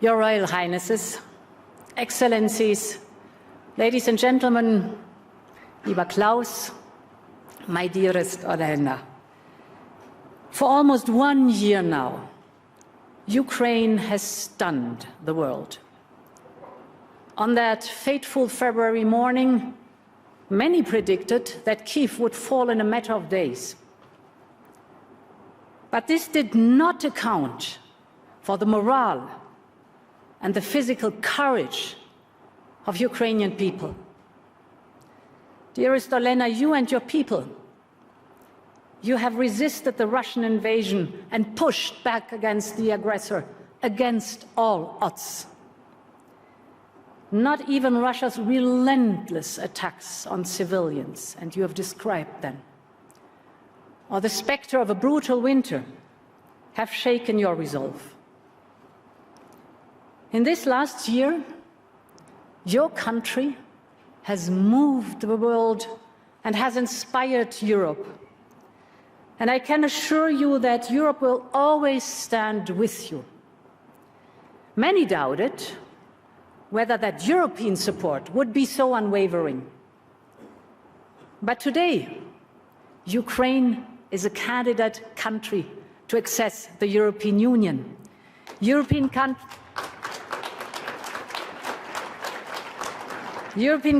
Your Royal Highnesses, Excellencies, ladies and gentlemen, lieber Klaus, my dearest Orlena, for almost 1 year now, Ukraine has stunned the world. On that fateful February morning, many predicted that Kyiv would fall in a matter of days. But this did not account for the morale and the physical courage of Ukrainian people. Dearest Olena, you and your people, you have resisted the Russian invasion and pushed back against the aggressor, against all odds. Not even Russia's relentless attacks on civilians, and you have described them, or the specter of a brutal winter have shaken your resolve. In this last year, your country has moved the world and has inspired Europe. And I can assure you that Europe will always stand with you. Many doubted whether that European support would be so unwavering. But today, Ukraine is a candidate country to access the European Union. European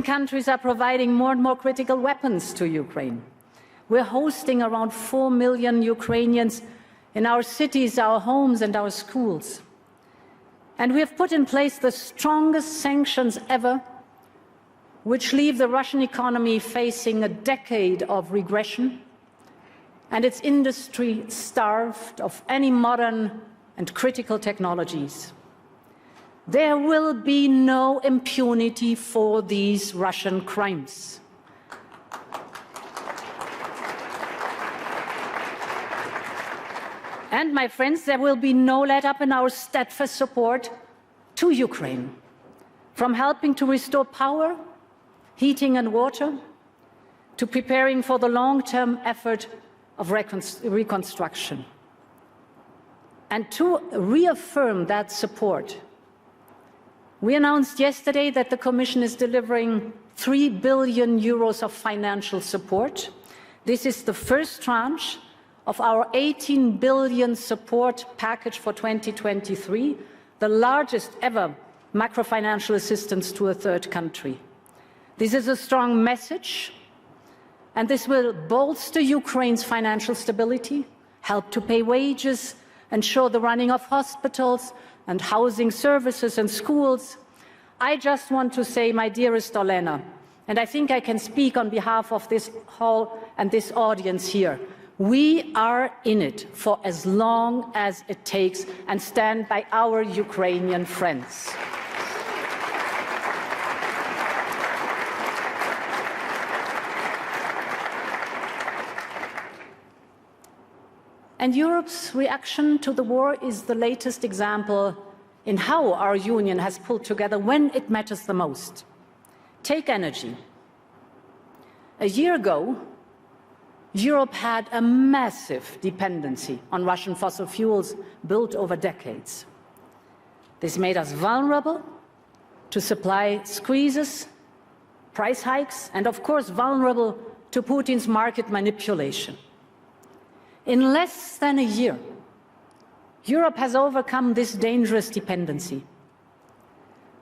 countries are providing more and more critical weapons to Ukraine. We're hosting around 4 million Ukrainians in our cities, our homes, and our schools. And we have put in place the strongest sanctions ever, which leave the Russian economy facing a decade of regression and its industry starved of any modern and critical technologies. There will be no impunity for these Russian crimes. And, my friends, there will be no let-up in our steadfast support to Ukraine, from helping to restore power, heating and water, to preparing for the long-term effort of reconstruction. And to reaffirm that support, we announced yesterday that the Commission is delivering 3 billion euros of financial support. This is the first tranche of our 18 billion support package for 2023, the largest ever macrofinancial assistance to a third country. This is a strong message, and this will bolster Ukraine's financial stability, help to pay wages, ensure the running of hospitals and housing services and schools. I just want to say, my dearest Olena, and I think I can speak on behalf of this hall and this audience here, we are in it for as long as it takes and stand by our Ukrainian friends. And Europe's reaction to the war is the latest example in how our union has pulled together when it matters the most. Take energy. A year ago, Europe had a massive dependency on Russian fossil fuels built over decades. This made us vulnerable to supply squeezes, price hikes, and of course vulnerable to Putin's market manipulation. In less than a year, Europe has overcome this dangerous dependency.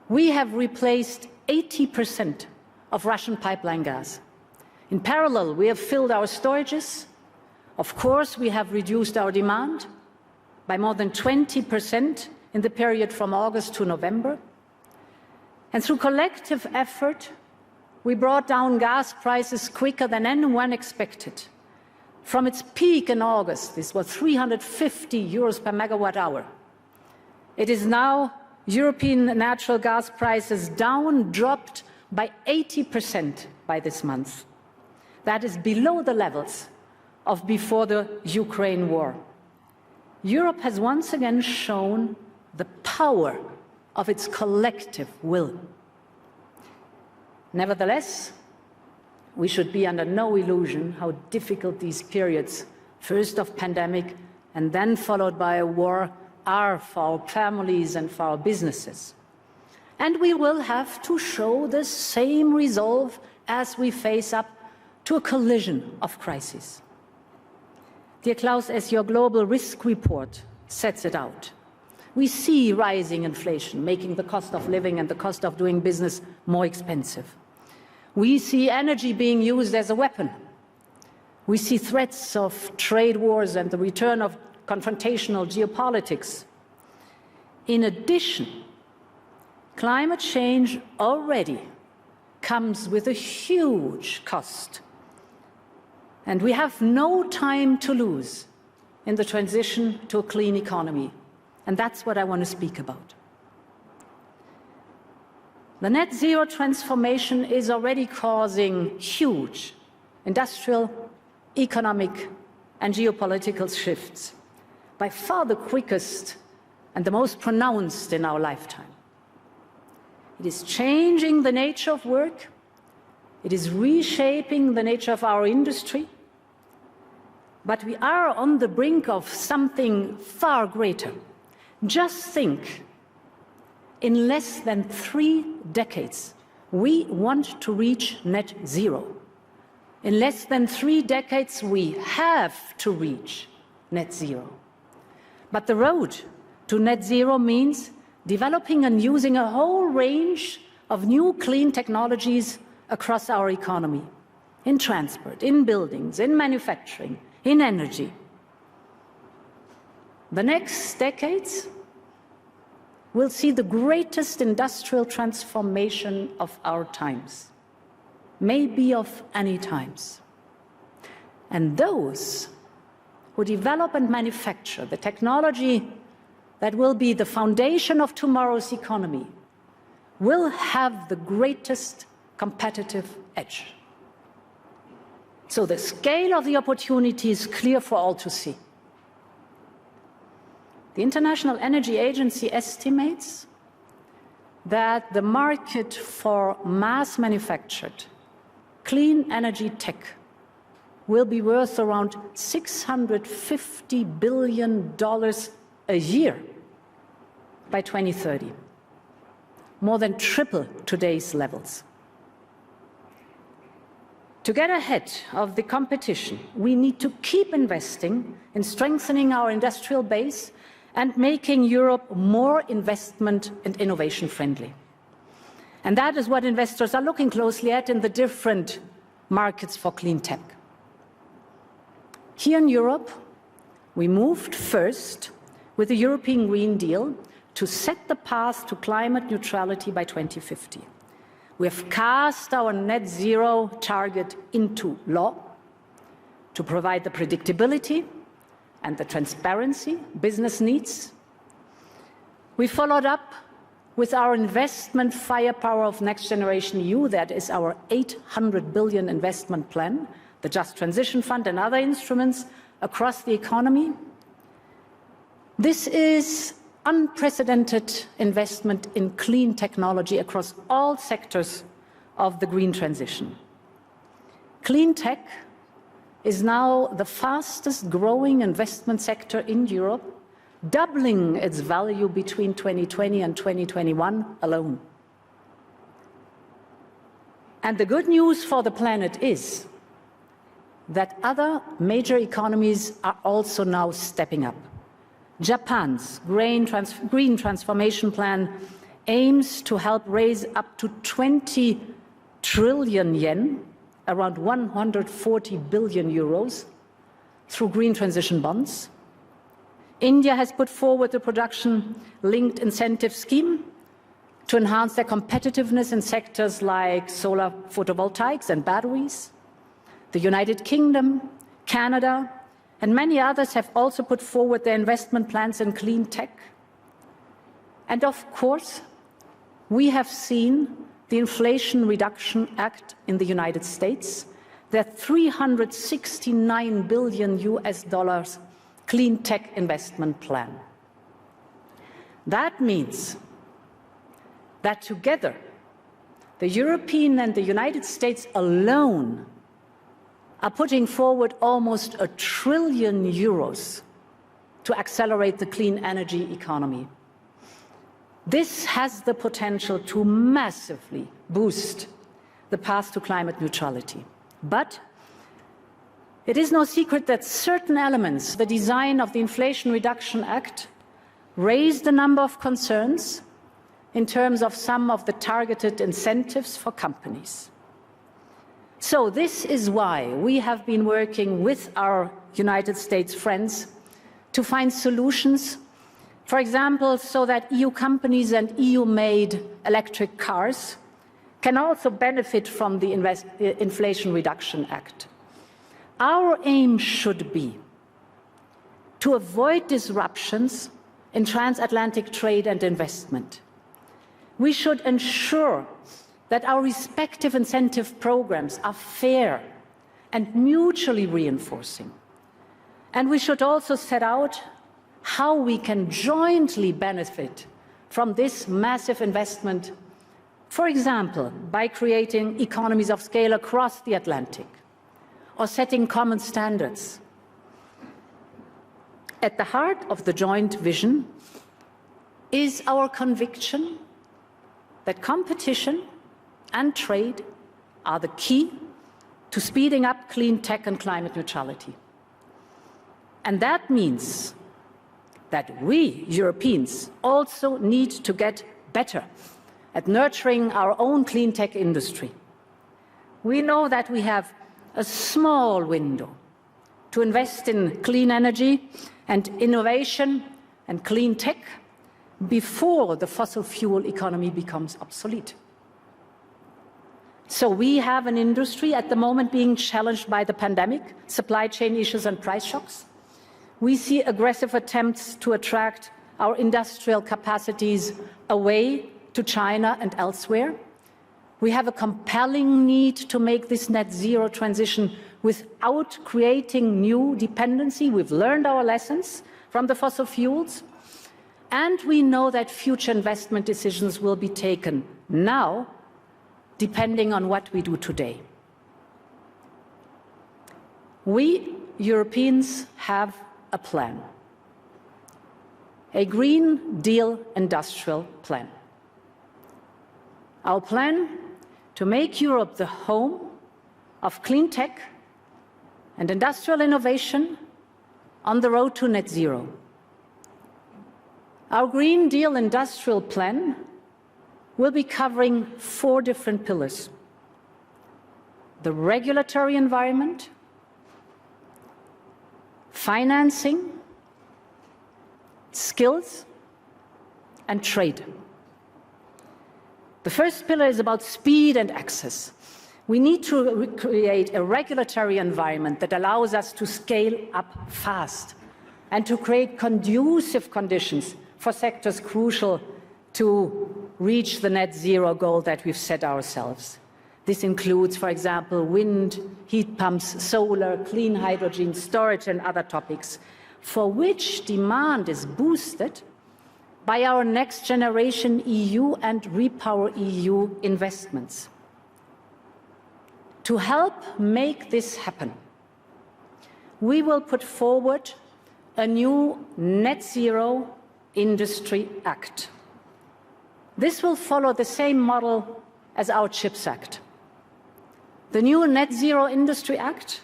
We have replaced 80% of Russian pipeline gas. In parallel, we have filled our storages. Of course, we have reduced our demand by more than 20% in the period from August to November. And through collective effort, we brought down gas prices quicker than anyone expected. From its peak in August, this was 350 euros per megawatt hour. It is now European natural gas prices dropped by 80% by this month. That is below the levels of before the Ukraine war. Europe has once again shown the power of its collective will. Nevertheless, we should be under no illusion how difficult these periods, first of pandemic and then followed by a war, are for our families and for our businesses. And we will have to show the same resolve as we face up to a collision of crises. Dear Klaus, as your global risk report sets it out, we see rising inflation, making the cost of living and the cost of doing business more expensive. We see energy being used as a weapon. We see threats of trade wars and the return of confrontational geopolitics. In addition, climate change already comes with a huge cost. And we have no time to lose in the transition to a clean economy. And that's what I want to speak about. The net zero transformation is already causing huge industrial, economic, and geopolitical shifts, by far the quickest and the most pronounced in our lifetime. It is changing the nature of work. It is reshaping the nature of our industry. But we are on the brink of something far greater. Just think, in less than 3 decades, we want to reach net zero. In less than 3 decades, we have to reach net zero. But the road to net zero means developing and using a whole range of new clean technologies across our economy, in transport, in buildings, in manufacturing, in energy. The next decades will see the greatest industrial transformation of our times, maybe of any times. And those who develop and manufacture the technology that will be the foundation of tomorrow's economy will have the greatest competitive edge. So the scale of the opportunity is clear for all to see. The International Energy Agency estimates that the market for mass-manufactured clean energy tech will be worth around $650 billion a year by 2030, more than triple today's levels. To get ahead of the competition, we need to keep investing in strengthening our industrial base and making Europe more investment and innovation friendly. And that is what investors are looking closely at in the different markets for clean tech. Here in Europe, we moved first with the European Green Deal to set the path to climate neutrality by 2050. We have cast our net zero target into law to provide the predictability and the transparency business needs. We followed up with our investment firepower of Next Generation EU, that is our 800 billion investment plan, the Just Transition Fund and other instruments across the economy. This is unprecedented investment in clean technology across all sectors of the green transition. Clean tech is now the fastest growing investment sector in Europe, doubling its value between 2020 and 2021 alone. And the good news for the planet is that other major economies are also now stepping up. Japan's green transformation plan aims to help raise up to 20 trillion yen, around 140 billion euros, through green transition bonds. India has put forward the production-linked incentive scheme to enhance their competitiveness in sectors like solar photovoltaics and batteries. The United Kingdom, Canada, and many others have also put forward their investment plans in clean tech. And of course, we have seen the Inflation Reduction Act in the United States, their $369 billion clean tech investment plan. That means that together, the European and the United States alone are putting forward almost €1 trillion to accelerate the clean energy economy. This has the potential to massively boost the path to climate neutrality. But it is no secret that certain elements, the design of the Inflation Reduction Act, raised a number of concerns in terms of some of the targeted incentives for companies. So this is why we have been working with our United States friends to find solutions, for example, so that EU companies and EU-made electric cars can also benefit from the Inflation Reduction Act. Our aim should be to avoid disruptions in transatlantic trade and investment. We should ensure that our respective incentive programs are fair and mutually reinforcing. And we should also set out how we can jointly benefit from this massive investment, for example, by creating economies of scale across the Atlantic or setting common standards. At the heart of the joint vision is our conviction that competition and trade are the key to speeding up clean tech and climate neutrality. And that means that we, Europeans, also need to get better at nurturing our own clean tech industry. We know that we have a small window to invest in clean energy and innovation and clean tech before the fossil fuel economy becomes obsolete. So we have an industry at the moment being challenged by the pandemic, supply chain issues and price shocks. We see aggressive attempts to attract our industrial capacities away to China and elsewhere. We have a compelling need to make this net zero transition without creating new dependency. We've learned our lessons from the fossil fuels. And we know that future investment decisions will be taken now, depending on what we do today. We Europeans have a plan, a Green Deal industrial plan. Our plan to make Europe the home of clean tech and industrial innovation on the road to net zero. Our Green Deal industrial plan will be covering 4 different pillars: the regulatory environment, financing, skills, and trade. The first pillar is about speed and access. We need to create a regulatory environment that allows us to scale up fast and to create conducive conditions for sectors crucial to reach the net zero goal that we've set ourselves. This includes, for example, wind, heat pumps, solar, clean hydrogen, storage, and other topics, for which demand is boosted by our Next Generation EU and Repower EU investments. To help make this happen, we will put forward a new Net Zero Industry Act. This will follow the same model as our CHIPS Act. The new Net Zero Industry Act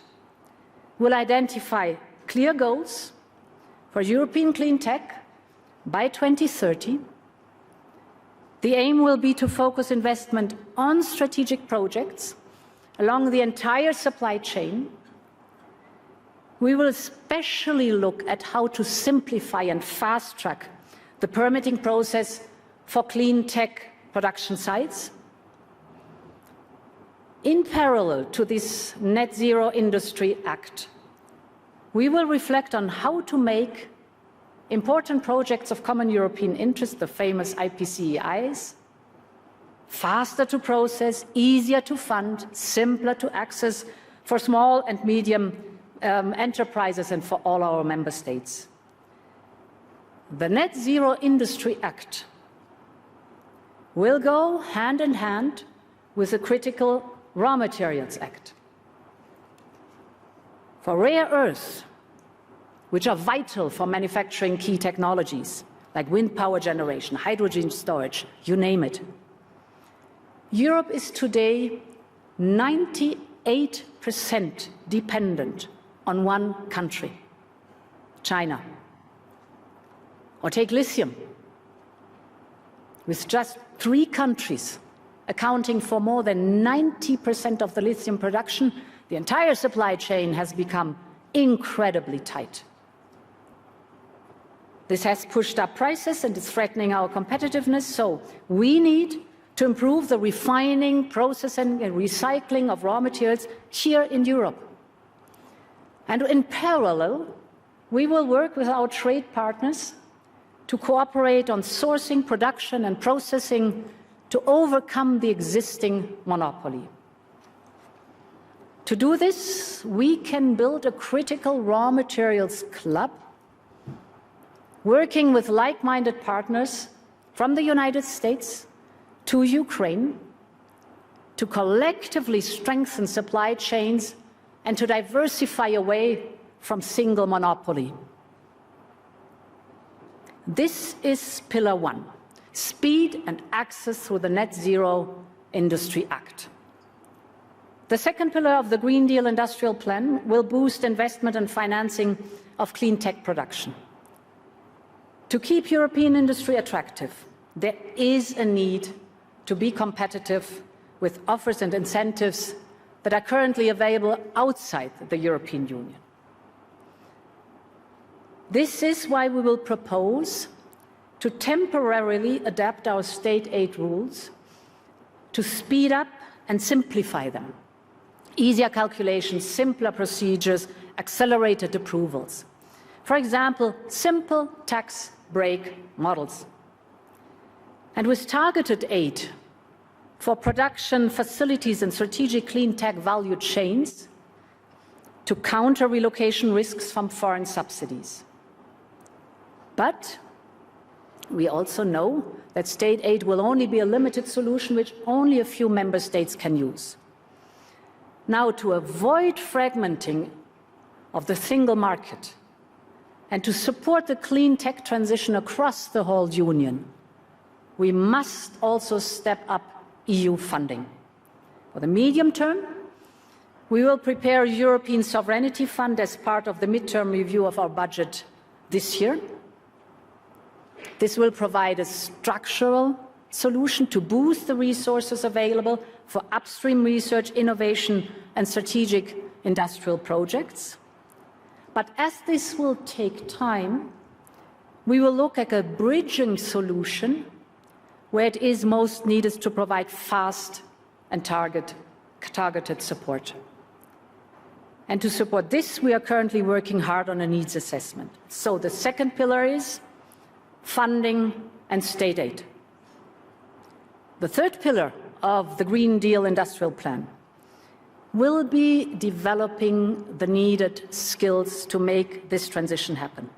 will identify clear goals for European clean tech by 2030. The aim will be to focus investment on strategic projects along the entire supply chain. We will especially look at how to simplify and fast-track the permitting process for clean tech production sites. In parallel to this Net Zero Industry Act, we will reflect on how to make important projects of common European interest, the famous IPCEIs, faster to process, easier to fund, simpler to access for small and medium enterprises and for all our member states. The Net Zero Industry Act will go hand in hand with the critical Raw Materials Act. For rare earths, which are vital for manufacturing key technologies like wind power generation, hydrogen storage, you name it. Europe is today 98% dependent on one country, China. Or take lithium, with just 3 countries accounting for more than 90% of the lithium production, the entire supply chain has become incredibly tight. This has pushed up prices and is threatening our competitiveness, so we need to improve the refining, processing and recycling of raw materials here in Europe. And in parallel, we will work with our trade partners to cooperate on sourcing, production and processing to overcome the existing monopoly. To do this, we can build a critical raw materials club, working with like-minded partners from the United States to Ukraine to collectively strengthen supply chains and to diversify away from single monopoly. This is Pillar 1, speed and access through the Net Zero Industry Act. The second pillar of the Green Deal Industrial Plan will boost investment and financing of clean tech production. To keep European industry attractive, there is a need to be competitive with offers and incentives that are currently available outside the European Union. This is why we will propose to temporarily adapt our state aid rules to speed up and simplify them. Easier calculations, simpler procedures, accelerated approvals. For example, simple tax break models. And with targeted aid for production facilities and strategic clean tech value chains to counter relocation risks from foreign subsidies. But we also know that state aid will only be a limited solution which only a few member states can use. Now, to avoid fragmenting of the single market and to support the clean tech transition across the whole Union, we must also step up EU funding. For the medium term, we will prepare a European Sovereignty Fund as part of the midterm review of our budget this year. This will provide a structural solution to boost the resources available for upstream research, innovation and strategic industrial projects. But as this will take time, we will look at a bridging solution where it is most needed to provide fast and targeted support. And to support this, we are currently working hard on a needs assessment. So the second pillar is funding and state aid. The third pillar of the Green Deal Industrial Plan will be developing the needed skills to make this transition happen.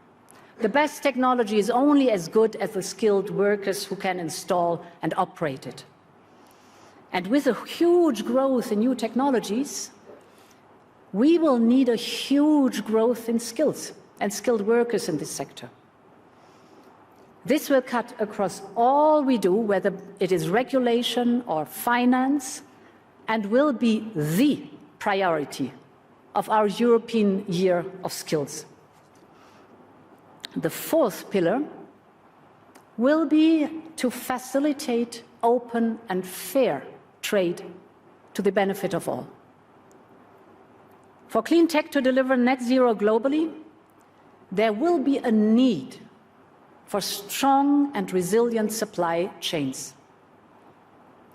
The best technology is only as good as the skilled workers who can install and operate it. And with a huge growth in new technologies, we will need a huge growth in skills and skilled workers in this sector. This will cut across all we do, whether it is regulation or finance, and will be the priority of our European Year of Skills. The fourth pillar will be to facilitate open and fair trade to the benefit of all. For clean tech to deliver net zero globally, there will be a need for strong and resilient supply chains.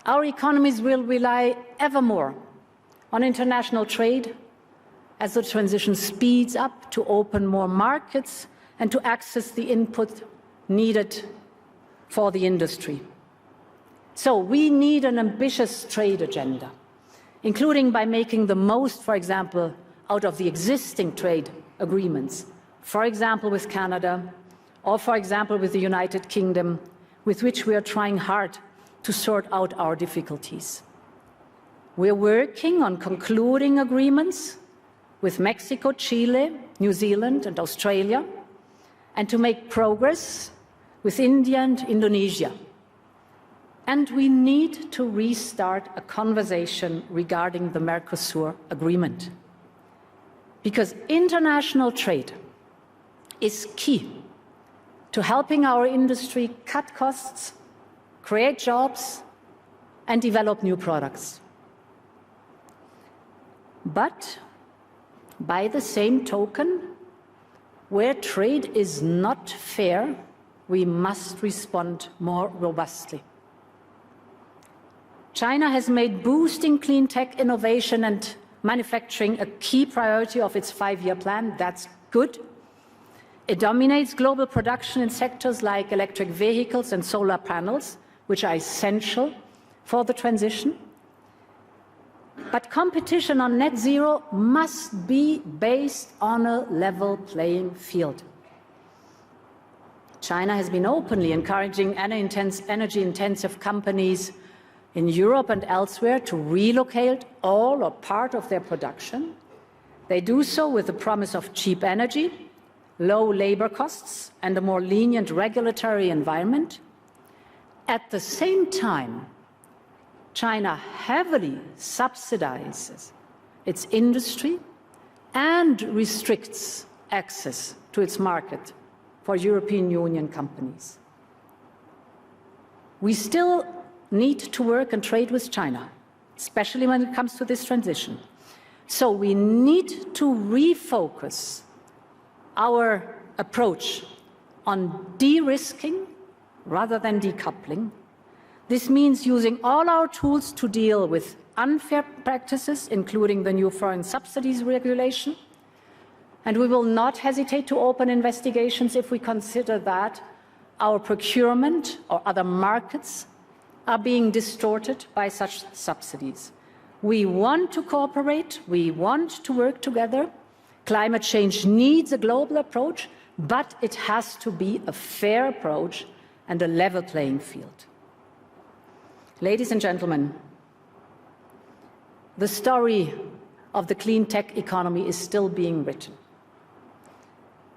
Our economies will rely ever more on international trade as the transition speeds up to open more markets and to access the input needed for the industry. So we need an ambitious trade agenda, including by making the most, for example, out of the existing trade agreements, for example, with Canada, or for example, with the United Kingdom, with which we are trying hard to sort out our difficulties. We are working on concluding agreements with Mexico, Chile, New Zealand, and Australia, and to make progress with India and Indonesia. And we need to restart a conversation regarding the Mercosur agreement, because international trade is key to helping our industry cut costs, create jobs, and develop new products. But by the same token, where trade is not fair, we must respond more robustly. China has made boosting clean tech innovation and manufacturing a key priority of its 5-year plan. That's good. It dominates global production in sectors like electric vehicles and solar panels, which are essential for the transition. But competition on net zero must be based on a level playing field. China has been openly encouraging energy-intensive companies in Europe and elsewhere to relocate all or part of their production. They do so with the promise of cheap energy, low labor costs, and a more lenient regulatory environment. At the same time, China heavily subsidizes its industry and restricts access to its market for European Union companies. We still need to work and trade with China, especially when it comes to this transition. So we need to refocus our approach on de-risking rather than decoupling. This means using all our tools to deal with unfair practices, including the new foreign subsidies regulation. And we will not hesitate to open investigations if we consider that our procurement or other markets are being distorted by such subsidies. We want to cooperate, we want to work together. Climate change needs a global approach, but it has to be a fair approach and a level playing field. Ladies and gentlemen, the story of the clean tech economy is still being written.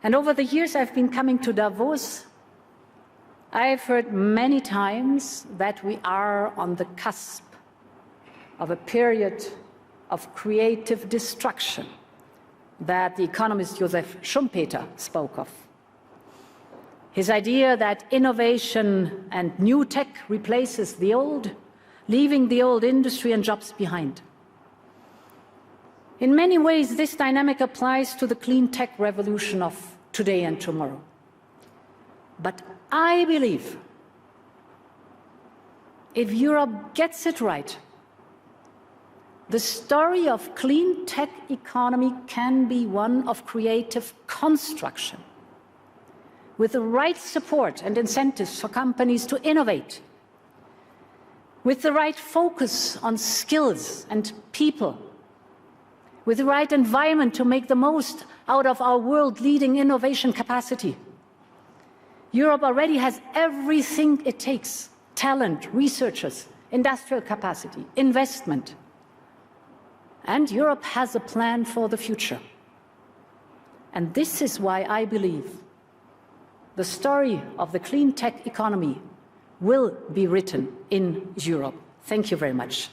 And over the years I've been coming to Davos, I've heard many times that we are on the cusp of a period of creative destruction that the economist Joseph Schumpeter spoke of. His idea that innovation and new tech replaces the old, leaving the old industry and jobs behind. In many ways, this dynamic applies to the clean tech revolution of today and tomorrow. But I believe if Europe gets it right, the story of clean tech economy can be one of creative construction, with the right support and incentives for companies to innovate, with the right focus on skills and people, with the right environment to make the most out of our world-leading innovation capacity. Europe already has everything it takes: talent, researchers, industrial capacity, investment. And Europe has a plan for the future. And this is why I believe the story of the clean tech economy will be written in Europe. Thank you very much.